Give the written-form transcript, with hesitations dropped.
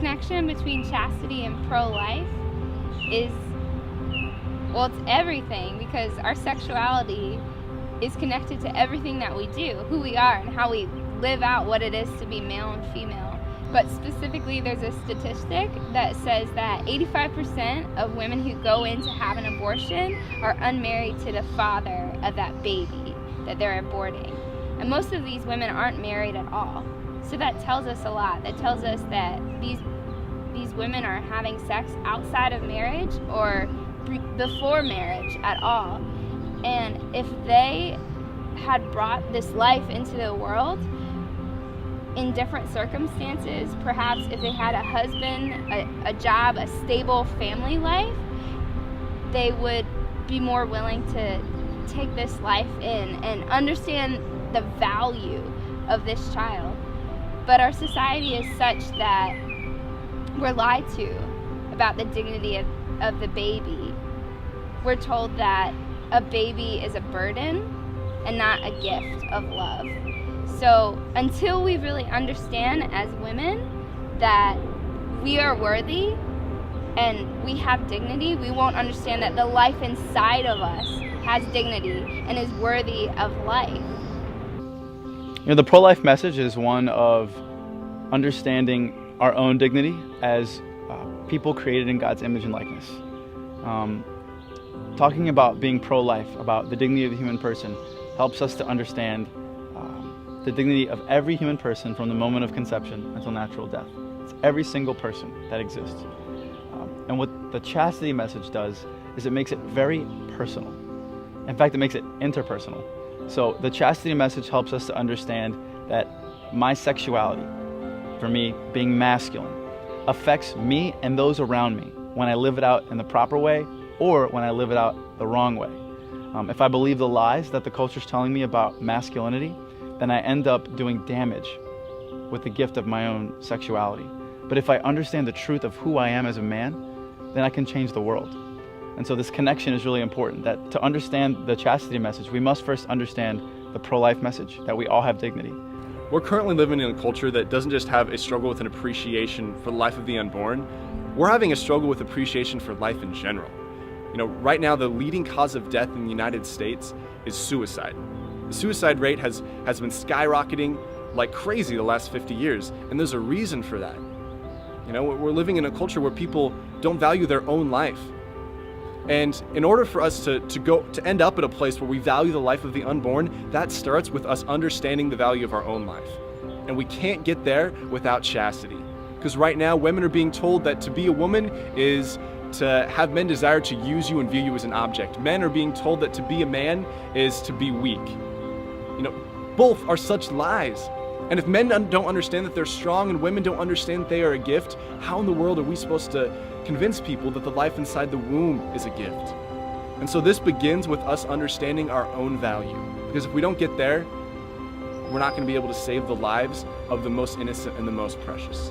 connection between chastity and pro-life is, well, it's everything, because our sexuality is connected to everything that we do, who we are and how we live out what it is to be male and female. But specifically, there's a statistic that says that 85% of women who go in to have an abortion are unmarried to the father of that baby that they're aborting. And most of these women aren't married at all. So that tells us a lot. That tells us that these women are having sex outside of marriage or before marriage at all. And if they had brought this life into the world in different circumstances, perhaps if they had a husband, a job, a stable family life, they would be more willing to take this life in and understand the value of this child. But our society is such that we're lied to about the dignity of the baby. We're told that a baby is a burden and not a gift of love. So until we really understand as women that we are worthy and we have dignity, we won't understand that the life inside of us has dignity and is worthy of life. You know, the pro-life message is one of understanding our own dignity as people created in God's image and likeness. Talking about being pro-life, about the dignity of the human person, helps us to understand the dignity of every human person from the moment of conception until natural death. It's every single person that exists. And what the chastity message does is it makes it very personal. In fact, it makes it interpersonal. So the chastity message helps us to understand that my sexuality, for me, being masculine, affects me and those around me when I live it out in the proper way or when I live it out the wrong way. If I believe the lies that the culture's telling me about masculinity, then I end up doing damage with the gift of my own sexuality. But if I understand the truth of who I am as a man, then I can change the world. And so this connection is really important, that to understand the chastity message, we must first understand the pro-life message, that we all have dignity. We're currently living in a culture that doesn't just have a struggle with an appreciation for the life of the unborn, we're having a struggle with appreciation for life in general. You know, right now the leading cause of death in the United States is suicide. The suicide rate has been skyrocketing like crazy the last 50 years, and there's a reason for that. You know, we're living in a culture where people don't value their own life. And in order for us to end up at a place where we value the life of the unborn, that starts with us understanding the value of our own life. And we can't get there without chastity. Because right now, women are being told that to be a woman is to have men desire to use you and view you as an object. Men are being told that to be a man is to be weak. You know, both are such lies. And if men don't understand that they're strong and women don't understand that they are a gift, how in the world are we supposed to convince people that the life inside the womb is a gift? And so this begins with us understanding our own value. Because if we don't get there, we're not going to be able to save the lives of the most innocent and the most precious.